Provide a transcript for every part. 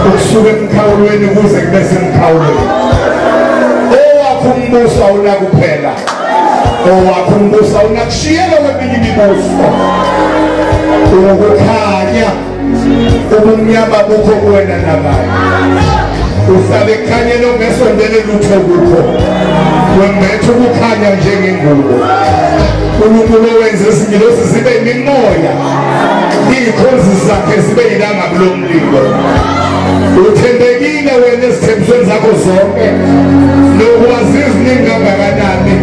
ukusuka emkhawulweni kuze kube semkhawulweni. Owakho umbuso awunakuphela, owakho umbuso awunakushiyela kweminye imibuso. Ukukhanya ubumnyama bukho kuwena nabayo, uhlala ekhanyeni ongesondele lutho kukho, wembethe ukukhanya njengengubo. uNkulunkulu owenza izingilosi zibe imimoya, iy'khozi zakhe zibe yilanga lomlilo. Uthembekile wena ezithembisweni zakho zonke, nokwazi iziningi kangakanani,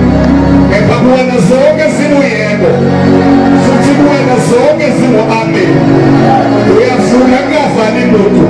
kepha kuwena zonke zinguyebo, futhi kuwena zonke zingu-amen. Uyafuna kungavani lutho,